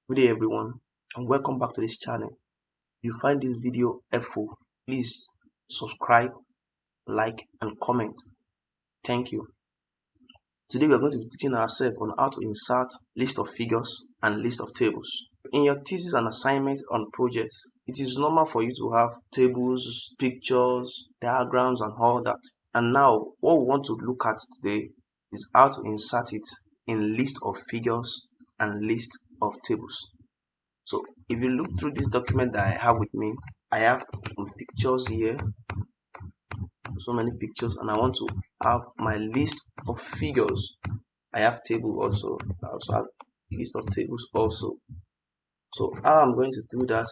Good day everyone and welcome back to this channel. If you find this video helpful, please subscribe, like and comment. Thank you. Today we are going to be teaching ourselves on how to insert list of figures and list of tables. In your thesis and assignment on projects, it is normal for you to have tables, pictures, diagrams and all that. And now what we want to look at today is how to insert it in list of figures and list of tables. So if you look through this document that I have with me, I have some pictures here, so many pictures, and I want to have my list of figures. I have table also. I also have list of tables also. So how I'm going to do that,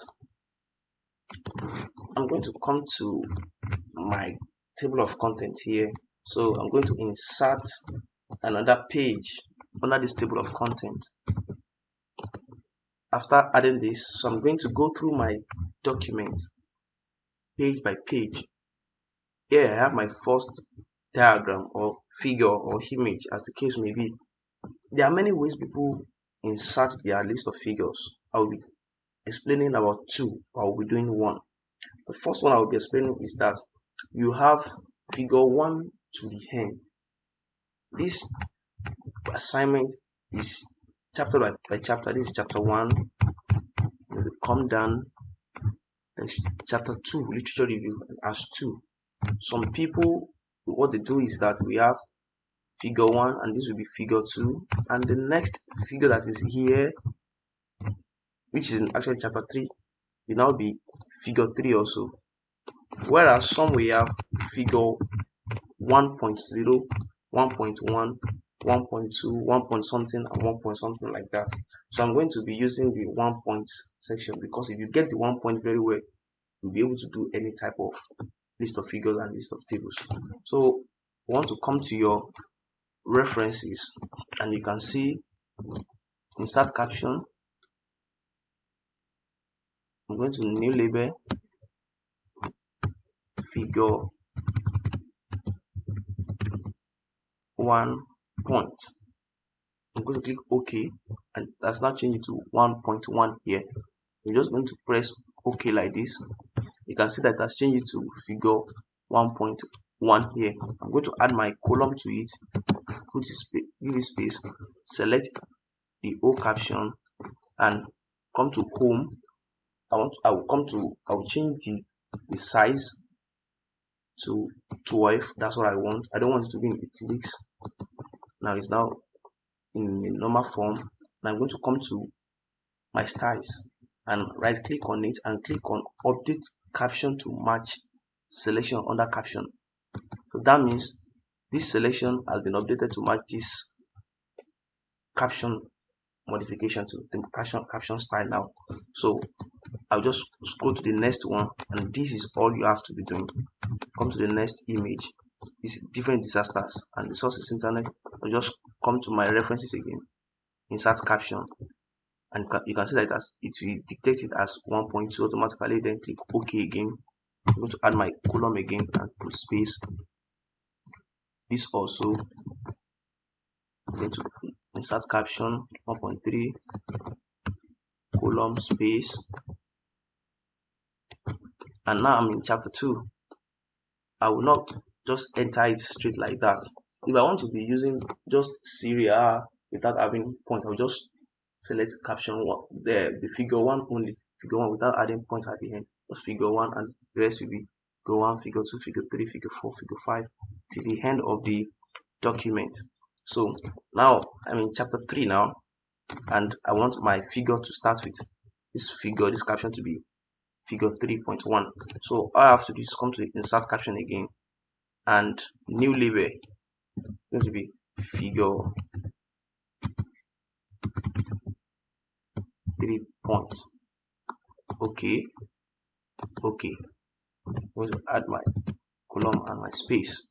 I'm going to come to my table of content here. So I'm going to insert another page under this table of content. After adding this, so I'm going to go through my document page by page. Here I have my first diagram or figure or image, as the case may be. There are many ways people insert their list of figures. I will be explaining about two, I will be doing one. The first one I will be explaining is that you have figure 1 to the end. This assignment is chapter by chapter. This is chapter 1. You will come down. There's chapter 2, literature review, as 2. Some people, what they do is that we have figure 1 and this will be figure 2, and the next figure that is here, which is in actually chapter 3, will now be figure 3 also. Whereas some we have figure 1.0, 1.1, 1.2, 1 point something and 1 point something like that. So I'm going to be using the 1 point section, because if you get the 1 point very well, you'll be able to do any type of list of figures and list of tables. So you want to come to your references and you can see insert caption. I'm going to new label figure 1 point. I'm going to click OK, and that's now changed it to 1.1 here. You're just going to press OK like this. You can see that has changed it to figure 1.1 here. I'm going to add my column to it, put it, give it space, select the O caption and come to home. I will change the size to 12. That's what I want. I don't want it to be in italics. Now it's now in a normal form. And I'm going to come to my styles and right click on it and click on update caption to match selection under caption. So that means this selection has been updated to match this caption modification to the caption style now. So I'll just scroll to the next one, and this is all you have to be doing. Come to the next image. This is different disasters and the source is internet. I'll just come to my references again, insert caption, and you can see that it will dictate it as 1.2 automatically. Then click OK again. I'm going to add my column again and put space. This also, I'm going to insert caption 1.3 column space, and now I'm in chapter 2. I will not just enter it straight like that. If I want to be using just Syria without having point, I'll just select caption 1, the figure 1 only, figure 1 without adding point at the end, just figure 1, and the rest will be figure 1, figure 2, figure 3, figure 4, figure 5 till the end of the document. So now I'm in chapter 3 now, and I want my figure to start with this figure, this caption to be figure 3.1. So all I have to do is come to insert caption again and new label, going to be figure 3 point. Okay. I'm going to add my column and my space.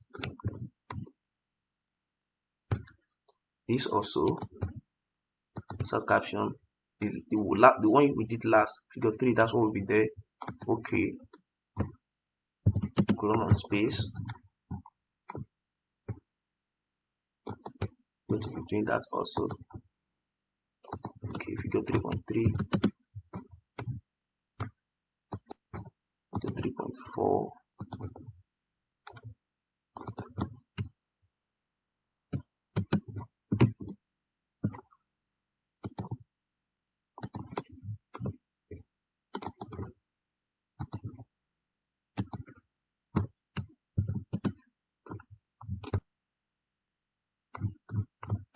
This also insert caption. The one we did last, figure 3, that's what will be there. Okay, column and space. I'm going to be doing that also. Okay, figure 3.3 to 3.4.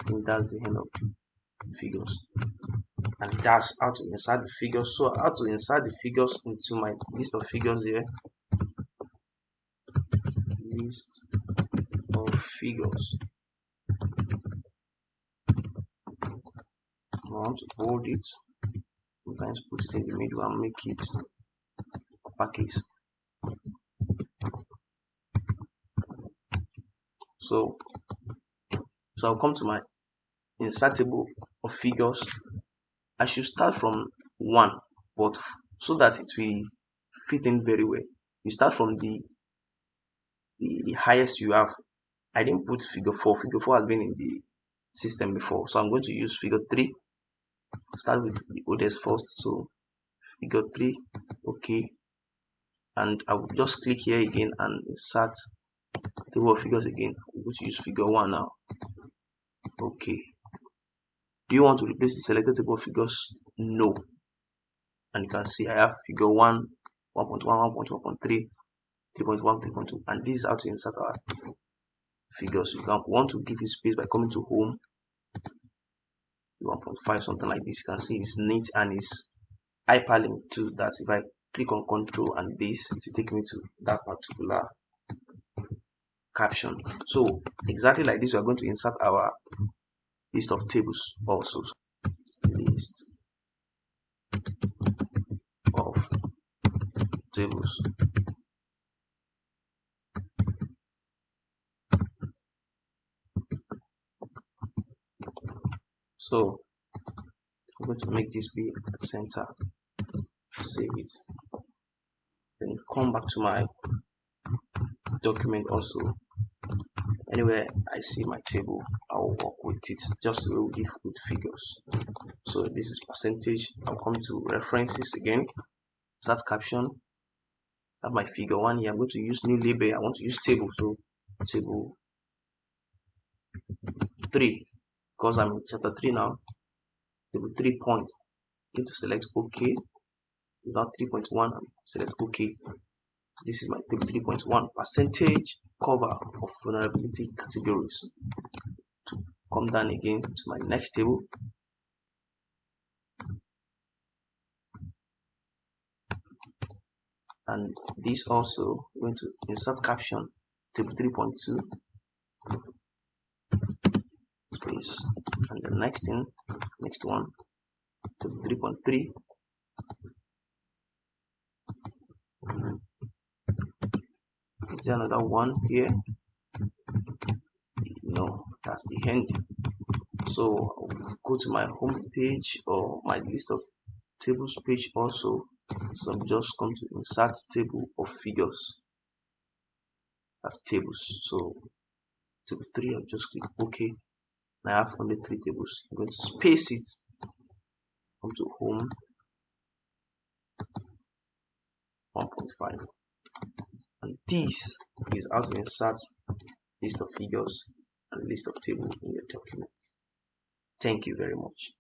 And that's the end of figures. And that's how to insert the figures. So how to insert the figures into my list of figures here. List of figures. I want to bold it. Sometimes put it in the middle and make it uppercase. So I'll come to my insert table of figures. I should start from 1, but so that it will fit in very well. You start from the highest you have. I didn't put figure 4. Figure 4 has been in the system before, so I'm going to use figure 3. Start with the oldest first. So figure 3, okay, and I will just click here again and insert table of figures again. I'm going to use figure 1 now. Okay. Do you want to replace the selected table of figures? No. And you can see I have figure 1, 1.1, 1.1.3, 3.1, 3.2, and this is how to insert our figures. You can want to give it space by coming to home, 1.5, something like this. You can see it's neat and it's hyperlinked to that. If I click on control and this, it will take me to that particular caption. So exactly like this, we are going to insert our list of tables also. List of tables. So I'm going to make this be at center. Save it. Then come back to my document also. Anywhere I see my table, I'll work with it just the way we did with figures. So this is percentage. I'll come to references again, start caption, have my figure 1 here. I'm going to use new label. I want to use table, so table 3, because I'm in chapter 3 now. Table 3 point. I need to select OK. Without 3.1, select OK. This is my table 3.1, percentage cover of vulnerability categories. To come down again to my next table, and this also I'm going to insert caption, table 3.2 space, and the next one, table 3.3. Is there another one here? No, that's the end. So I'll go to my home page or my list of tables page also. So I'm just going to insert table of figures. I have tables. So table 3, I'll just click OK. And I have only 3 tables. I'm going to space it. Come to home, 1.5. And this is how to insert list of figures and list of table in your document. Thank you very much.